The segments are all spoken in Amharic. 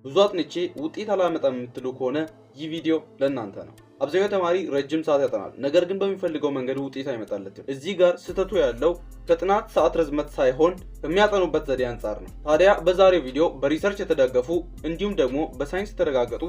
ብዙ አጥንቼ ውጤት አላመጣም የምትሉ ከሆነ ይህ ቪዲዮ ለእናንተ ነው። አብዛኛው ተማሪ ረጅም ሰዓት ያጠናል፣ ነገር ግን በሚፈልገው መንገድ ውጤት አይመጣለትም። እዚህ ጋር ስህተቱ ያለው ከጥናት ሰዓት ርዝመት ሳይሆን ከሚያጠኑበት ዘዴ አንጻር ነው። ታዲያ በዛሬው ቪዲዮ በሪሰርች የተደገፉ እንዲሁም ደግሞ በሳይንስ የተረጋገጡ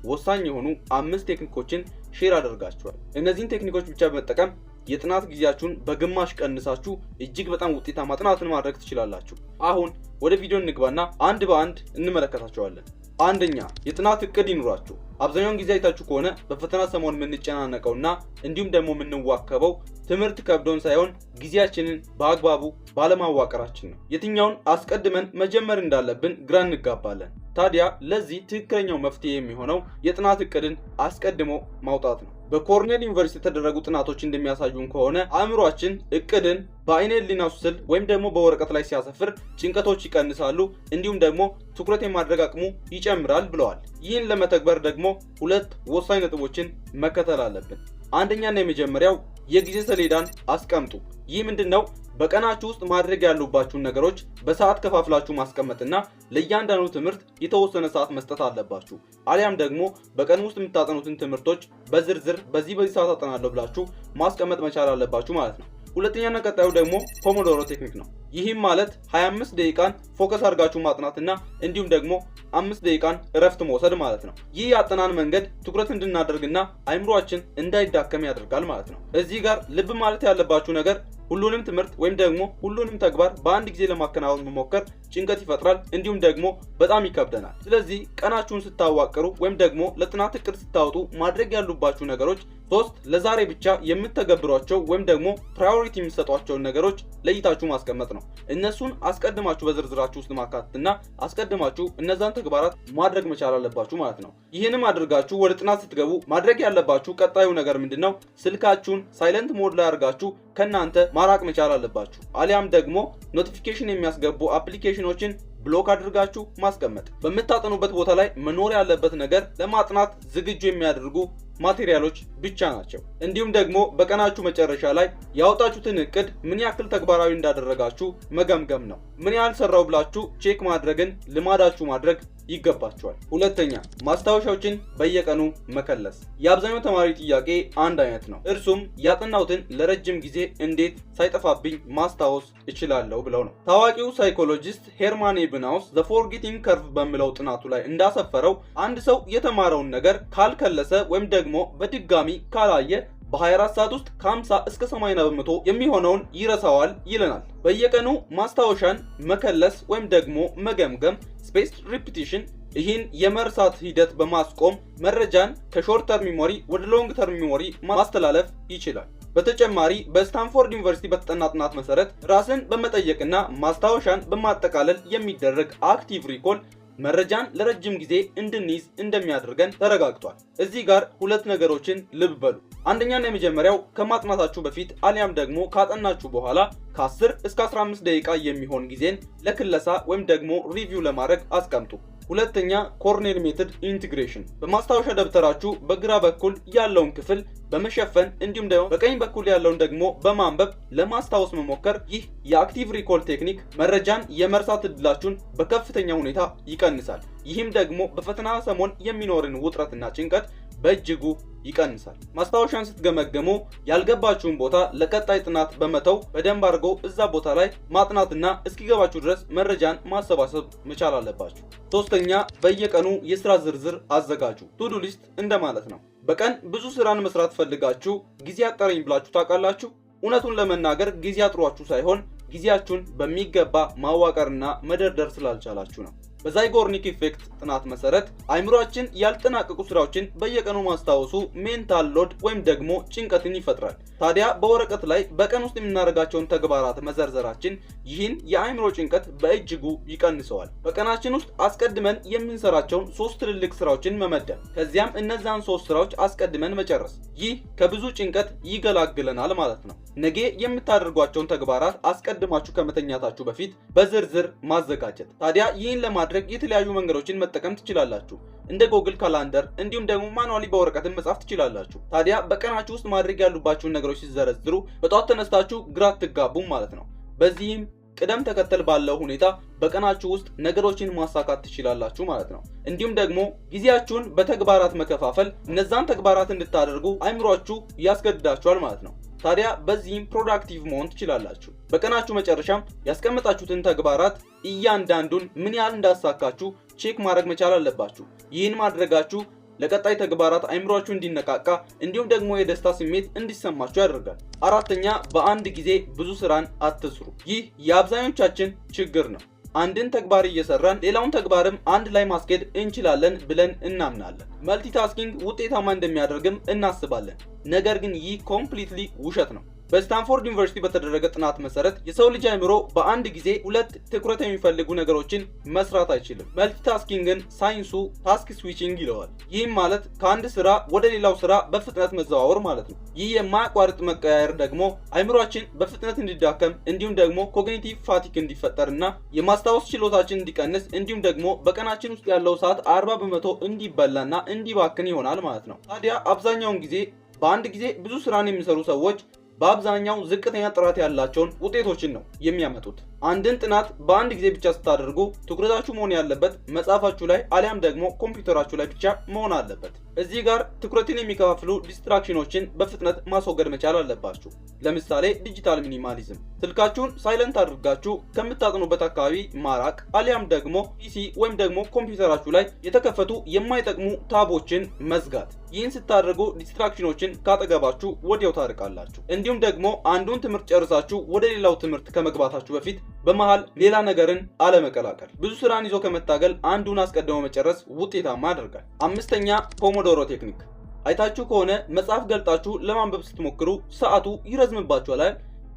ወሳኝ የሆኑ 5 ቴክኒኮችን ሼር አደርጋችኋል። እነዚህን ቴክኒኮች ብቻ በመጠቀም የጥናት ጊዜያችሁን በግማሽ ቀንሳችሁ እጅግ በጣም ውጤታማ ጥናትን ማድረግ ትችላላችሁ። አሁን ወደ ቪዲዮ እንግባና አንድ በአንድ እንመለከታቸዋለን። አንደኛ፣ የጥናት እቅድ ይኑራችሁ። አብዛኛውን ጊዜ አይታችሁ ከሆነ በፈተና ሰሞን የምንጨናነቀውና እንዲሁም ደግሞ የምንዋከበው ትምህርት ከብዶን ሳይሆን ጊዜያችንን በአግባቡ ባለማዋቀራችን ነው። የትኛውን አስቀድመን መጀመር እንዳለብን ግራ እንጋባለን። ታዲያ ለዚህ ትክክለኛው መፍትሄ የሚሆነው የጥናት እቅድን አስቀድሞ ማውጣት ነው። በኮርኔል ዩኒቨርሲቲ የተደረጉ ጥናቶች እንደሚያሳዩን ከሆነ አእምሯችን እቅድን በአይነ ህሊናው ስል ወይም ደግሞ በወረቀት ላይ ሲያሰፍር ጭንቀቶች ይቀንሳሉ፣ እንዲሁም ደግሞ ትኩረት የማድረግ አቅሙ ይጨምራል ብለዋል። ይህን ለመተግበር ደግሞ 2 ወሳኝ ነጥቦችን መከተል አለብን። አንደኛና የመጀመሪያው የጊዜ ሰሌዳን አስቀምጡ። ይህ ምንድነው? በቀናችሁ ውስጥ ማድረግ ያሉባችሁን ነገሮች በሰዓት ከፋፍላችሁ ማስቀመጥና ለእያንዳንዱ ትምህርት የተወሰነ ሰዓት መስጠት አለባችሁ። አሊያም ደግሞ በቀን ውስጥ የምታጠኑትን ትምህርቶች በዝርዝር በዚህ ሰዓት አጠናለሁ ብላችሁ ማስቀመጥ መቻል አለባችሁ ማለት ነው። ሁለተኛና ቀጣዩ ደግሞ ፖሞዶሮ ቴክኒክ ነው። ይህም ማለት 25 ደቂቃን ፎከስ አድርጋችሁ ማጥናትና እንዲሁም ደግሞ 5 ደቂቃን እረፍት መውሰድ ማለት ነው። ይህ የአጠናን መንገድ ትኩረት እንድናደርግና አይምሮአችን እንዳይዳከም ያደርጋል ማለት ነው። እዚህ ጋር ልብ ማለት ያለባችሁ ነገር ሁሉንም ትምህርት ወይም ደግሞ ሁሉንም ተግባር በአንድ ጊዜ ለማከናወን መሞከር ጭንቀት ይፈጥራል፣ እንዲሁም ደግሞ በጣም ይከብደናል። ስለዚህ ቀናችሁን ስታዋቅሩ ወይም ደግሞ ለጥናት እቅድ ስታወጡ ማድረግ ያሉባችሁ ነገሮች 3 ለዛሬ ብቻ የምትተገብሯቸው ወይም ደግሞ ፕራዮሪቲ የሚሰጧቸውን ነገሮች ለይታችሁ ማስቀመጥ ነው። እነሱን አስቀድማችሁ በዝርዝራችሁ ውስጥ ማካተትና አስቀድማችሁ እነዛን ተግባራት ማድረግ መቻል አለባችሁ ማለት ነው። ይህንም አድርጋችሁ ወደ ጥናት ስትገቡ ማድረግ ያለባችሁ ቀጣዩ ነገር ምንድነው? ስልካችሁን ሳይለንት ሞድ ላይ አድርጋችሁ ከናንተ ማራቅ መቻል አለባችሁ። አሊያም ደግሞ ኖቲፊኬሽን የሚያስገቡ አፕሊኬሽኖችን ብሎክ አድርጋችሁ ማስቀመጥ። በምታጠኑበት ቦታ ላይ መኖር ያለበት ነገር ለማጥናት ዝግጁ የሚያደርጉ ማቴሪያሎች ብቻ ናቸው። እንዲሁም ደግሞ በቀናችሁ መጨረሻ ላይ ያወጣችሁትን እቅድ ምን ያክል ተግባራዊ እንዳደረጋችሁ መገምገም ነው። ምን ያህል ሰራው ብላችሁ ቼክ ማድረግን ልማዳችሁ ማድረግ ይገባችኋል። ሁለተኛ፣ ማስታወሻዎችን በየቀኑ መከለስ። የአብዛኛው ተማሪ ጥያቄ አንድ አይነት ነው። እርሱም ያጠናሁትን ለረጅም ጊዜ እንዴት ሳይጠፋብኝ ማስታወስ እችላለሁ ብለው ነው። ታዋቂው ሳይኮሎጂስት ሄርማን ኤብናውስ ዘ ፎርጌቲንግ ከርቭ በሚለው ጥናቱ ላይ እንዳሰፈረው አንድ ሰው የተማረውን ነገር ካልከለሰ ወይም ደግሞ በድጋሚ ካላየ በ24 ሰዓት ውስጥ ከ50 እስከ 80 በመቶ የሚሆነውን ይረሳዋል ይለናል። በየቀኑ ማስታወሻን መከለስ ወይም ደግሞ መገምገም ስፔስድ ሪፒቲሽን ይህን የመርሳት ሂደት በማስቆም መረጃን ከሾርት ተርም ሜሞሪ ወደ ሎንግ ተርም ሜሞሪ ማስተላለፍ ይችላል። በተጨማሪ በስታንፎርድ ዩኒቨርሲቲ በተጠና ጥናት መሰረት ራስን በመጠየቅና ማስታወሻን በማጠቃለል የሚደረግ አክቲቭ ሪኮል መረጃን ለረጅም ጊዜ እንድንይዝ እንደሚያደርገን ተረጋግጧል። እዚህ ጋር 2 ነገሮችን ልብ በሉ። አንደኛና የመጀመሪያው ከማጥናታችሁ በፊት አሊያም ደግሞ ካጠናችሁ በኋላ ከ10 እስከ 15 ደቂቃ የሚሆን ጊዜን ለክለሳ ወይም ደግሞ ሪቪው ለማድረግ አስቀምጡ። ሁለተኛ፣ ኮርኔል ሜተድ ኢንቲግሬሽን። በማስታወሻ ደብተራችሁ በግራ በኩል ያለውን ክፍል በመሸፈን እንዲሁም ደግሞ በቀኝ በኩል ያለውን ደግሞ በማንበብ ለማስታወስ መሞከር። ይህ የአክቲቭ ሪኮል ቴክኒክ መረጃን የመርሳት እድላችሁን በከፍተኛ ሁኔታ ይቀንሳል። ይህም ደግሞ በፈተና ሰሞን የሚኖርን ውጥረትና ጭንቀት በእጅጉ ይቀንሳል። ማስታወሻን ስትገመገሙ ያልገባችሁን ቦታ ለቀጣይ ጥናት በመተው በደንብ አድርጎ እዛ ቦታ ላይ ማጥናትና እስኪገባችሁ ድረስ መረጃን ማሰባሰብ መቻል አለባችሁ። ሶስተኛ፣ በየቀኑ የስራ ዝርዝር አዘጋጁ። ቱዱ ሊስት እንደማለት ነው። በቀን ብዙ ስራን መስራት ፈልጋችሁ ጊዜ አጠረኝ ብላችሁ ታውቃላችሁ? እውነቱን ለመናገር ጊዜ አጥሯችሁ ሳይሆን ጊዜያችሁን በሚገባ ማዋቀርና መደርደር ስላልቻላችሁ ነው። በዛይጎርኒክ ኢፌክት ጥናት መሰረት አይምሮአችን ያልተጠናቀቁ ስራዎችን በየቀኑ ማስታወሱ ሜንታል ሎድ ወይም ደግሞ ጭንቀትን ይፈጥራል። ታዲያ በወረቀት ላይ በቀን ውስጥ የምናደርጋቸውን ተግባራት መዘርዘራችን ይህን የአይምሮ ጭንቀት በእጅጉ ይቀንሰዋል። በቀናችን ውስጥ አስቀድመን የምንሰራቸውን 3 ትልልቅ ስራዎችን መመደብ፣ ከዚያም እነዛን 3 ስራዎች አስቀድመን መጨረስ። ይህ ከብዙ ጭንቀት ይገላግለናል ማለት ነው። ነገ የምታደርጓቸውን ተግባራት አስቀድማችሁ ከመተኛታችሁ በፊት በዝርዝር ማዘጋጀት። ታዲያ ይህን ለማድረግ የተለያዩ መንገዶችን መጠቀም ትችላላችሁ። እንደ ጎግል ካላንደር እንዲሁም ደግሞ ማኑዋሊ በወረቀትን መጻፍ ትችላላችሁ። ታዲያ በቀናችሁ ውስጥ ማድረግ ያሉባችሁን ነገሮች ሲዘረዝሩ በጧት ተነስታችሁ ግራ አትጋቡም ማለት ነው። በዚህም ቅደም ተከተል ባለው ሁኔታ በቀናችሁ ውስጥ ነገሮችን ማሳካት ትችላላችሁ ማለት ነው። እንዲሁም ደግሞ ጊዜያችሁን በተግባራት መከፋፈል እነዛን ተግባራት እንድታደርጉ አይምሯችሁ ያስገድዳችኋል ማለት ነው። ታዲያ በዚህም ፕሮዳክቲቭ መሆን ትችላላችሁ። በቀናችሁ መጨረሻም ያስቀመጣችሁትን ተግባራት እያንዳንዱን ምን ያህል እንዳሳካችሁ ቼክ ማድረግ መቻል አለባችሁ። ይህን ማድረጋችሁ ለቀጣይ ተግባራት አይምሯችሁ እንዲነቃቃ እንዲሁም ደግሞ የደስታ ስሜት እንዲሰማችሁ ያደርጋል። አራተኛ በአንድ ጊዜ ብዙ ስራን አትስሩ። ይህ የአብዛኞቻችን ችግር ነው። አንድን ተግባር እየሰራን ሌላውን ተግባርም አንድ ላይ ማስኬድ እንችላለን ብለን እናምናለን። መልቲታስኪንግ ውጤታማ እንደሚያደርግም እናስባለን። ነገር ግን ይህ ኮምፕሊትሊ ውሸት ነው። በስታንፎርድ ዩኒቨርሲቲ በተደረገ ጥናት መሰረት የሰው ልጅ አእምሮ በአንድ ጊዜ ሁለት ትኩረት የሚፈልጉ ነገሮችን መስራት አይችልም። መልቲታስኪንግን ሳይንሱ ታስክ ስዊቺንግ ይለዋል። ይህም ማለት ከአንድ ስራ ወደ ሌላው ስራ በፍጥነት መዘዋወር ማለት ነው። ይህ የማያቋርጥ መቀያየር ደግሞ አእምሯችን በፍጥነት እንዲዳከም እንዲሁም ደግሞ ኮግኒቲቭ ፋቲክ እንዲፈጠርና የማስታወስ ችሎታችን እንዲቀንስ እንዲሁም ደግሞ በቀናችን ውስጥ ያለው ሰዓት 40 በመቶ እንዲበላና እንዲባክን ይሆናል ማለት ነው። ታዲያ አብዛኛውን ጊዜ በአንድ ጊዜ ብዙ ስራን የሚሰሩ ሰዎች በአብዛኛው ዝቅተኛ ጥራት ያላቸውን ውጤቶችን ነው የሚያመጡት። አንድን ጥናት በአንድ ጊዜ ብቻ ስታደርጉ ትኩረታችሁ መሆን ያለበት መጽሐፋችሁ ላይ አሊያም ደግሞ ኮምፒውተራችሁ ላይ ብቻ መሆን አለበት። እዚህ ጋር ትኩረትን የሚከፋፍሉ ዲስትራክሽኖችን በፍጥነት ማስወገድ መቻል አለባችሁ። ለምሳሌ ዲጂታል ሚኒማሊዝም፣ ስልካችሁን ሳይለንት አድርጋችሁ ከምታጥኑበት አካባቢ ማራቅ አሊያም ደግሞ ፒሲ ወይም ደግሞ ኮምፒውተራችሁ ላይ የተከፈቱ የማይጠቅሙ ታቦችን መዝጋት። ይህን ስታደርጉ ዲስትራክሽኖችን ካጠገባችሁ ወዲያው ታርቃላችሁ። እንዲሁም ደግሞ አንዱን ትምህርት ጨርሳችሁ ወደ ሌላው ትምህርት ከመግባታችሁ በፊት በመሃል ሌላ ነገርን አለመቀላቀል። ብዙ ስራን ይዞ ከመታገል አንዱን አስቀድሞ መጨረስ ውጤታማ ያደርጋል። አምስተኛ ፖሞዶሮ ቴክኒክ። አይታችሁ ከሆነ መጽሐፍ ገልጣችሁ ለማንበብ ስትሞክሩ ሰዓቱ ይረዝምባችኋል።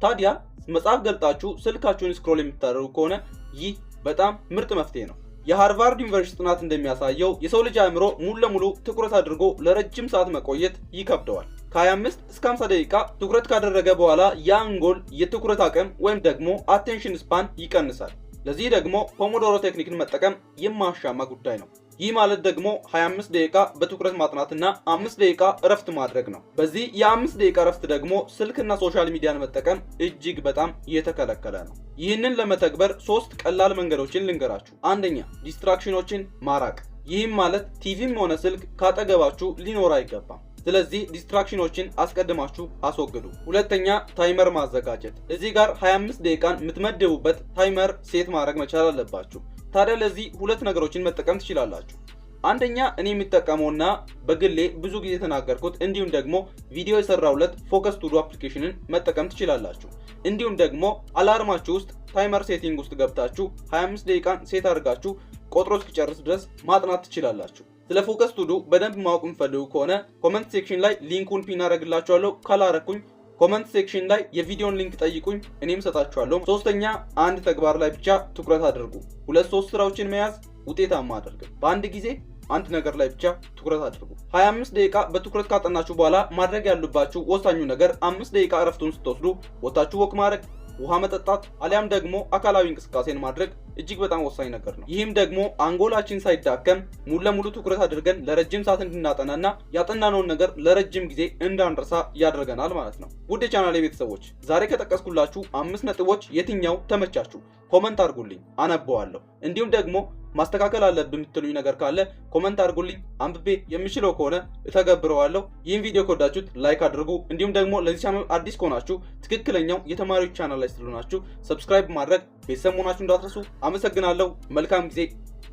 ታዲያ መጽሐፍ ገልጣችሁ ስልካችሁን ስክሮል የምታደርጉ ከሆነ ይህ በጣም ምርጥ መፍትሄ ነው። የሃርቫርድ ዩኒቨርሲቲ ጥናት እንደሚያሳየው የሰው ልጅ አእምሮ ሙሉ ለሙሉ ትኩረት አድርጎ ለረጅም ሰዓት መቆየት ይከብደዋል። ከ25 እስከ 50 ደቂቃ ትኩረት ካደረገ በኋላ የአንጎል የትኩረት አቅም ወይም ደግሞ አቴንሽን ስፓን ይቀንሳል። ለዚህ ደግሞ ፖሞዶሮ ቴክኒክን መጠቀም የማያሻማ ጉዳይ ነው። ይህ ማለት ደግሞ 25 ደቂቃ በትኩረት ማጥናትና 5 ደቂቃ እረፍት ማድረግ ነው። በዚህ የ5 ደቂቃ እረፍት ደግሞ ስልክና ሶሻል ሚዲያን መጠቀም እጅግ በጣም የተከለከለ ነው። ይህንን ለመተግበር 3 ቀላል መንገዶችን ልንገራችሁ። አንደኛ ዲስትራክሽኖችን ማራቅ። ይህም ማለት ቲቪም ሆነ ስልክ ካጠገባችሁ ሊኖር አይገባም። ስለዚህ ዲስትራክሽኖችን አስቀድማችሁ አስወግዱ። ሁለተኛ ታይመር ማዘጋጀት። እዚህ ጋር 25 ደቂቃን የምትመደቡበት ታይመር ሴት ማድረግ መቻል አለባችሁ። ታዲያ ለዚህ ሁለት ነገሮችን መጠቀም ትችላላችሁ። አንደኛ እኔ የሚጠቀመውና በግሌ ብዙ ጊዜ የተናገርኩት እንዲሁም ደግሞ ቪዲዮ የሰራሁለት ፎከስ ቱዱ አፕሊኬሽንን መጠቀም ትችላላችሁ። እንዲሁም ደግሞ አላርማችሁ ውስጥ ታይመር ሴቲንግ ውስጥ ገብታችሁ 25 ደቂቃን ሴት አድርጋችሁ ቆጥሮ እስኪጨርስ ድረስ ማጥናት ትችላላችሁ። ስለ ፎከስ ቱዱ በደንብ ማወቅ የምትፈልጉ ከሆነ ኮመንት ሴክሽን ላይ ሊንኩን ፒን አደርግላችኋለሁ። ካላረኩኝ ኮመንት ሴክሽን ላይ የቪዲዮን ሊንክ ጠይቁኝ፣ እኔም ሰጣችኋለሁ። ሶስተኛ አንድ ተግባር ላይ ብቻ ትኩረት አድርጉ። 2-3 ስራዎችን መያዝ ውጤታማ አድርገን በአንድ ጊዜ አንድ ነገር ላይ ብቻ ትኩረት አድርጉ። 25 ደቂቃ በትኩረት ካጠናችሁ በኋላ ማድረግ ያሉባችሁ ወሳኙ ነገር 5 ደቂቃ እረፍቱን ስትወስዱ ወጣችሁ ወክ ማድረግ፣ ውሃ መጠጣት አሊያም ደግሞ አካላዊ እንቅስቃሴን ማድረግ እጅግ በጣም ወሳኝ ነገር ነው። ይህም ደግሞ አንጎላችን ሳይዳከም ሙሉ ለሙሉ ትኩረት አድርገን ለረጅም ሰዓት እንድናጠናና ያጠናነውን ነገር ለረጅም ጊዜ እንዳንረሳ ያደርገናል ማለት ነው። ውድ የቻናሌ ቤተሰቦች ዛሬ ከጠቀስኩላችሁ 5 ነጥቦች የትኛው ተመቻችሁ? ኮመንት አድርጉልኝ፣ አነበዋለሁ። እንዲሁም ደግሞ ማስተካከል አለብን የምትሉኝ ነገር ካለ ኮመንት አድርጉልኝ፣ አንብቤ የምችለው ከሆነ እተገብረዋለሁ። ይህን ቪዲዮ ከወዳችሁት ላይክ አድርጉ። እንዲሁም ደግሞ ለዚህ ቻናል አዲስ ከሆናችሁ ትክክለኛው የተማሪዎች ቻናል ላይ ስለሆናችሁ ሰብስክራይብ ማድረግ ቤተሰብ መሆናችሁ እንዳትረሱ። አመሰግናለሁ። መልካም ጊዜ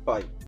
ባይ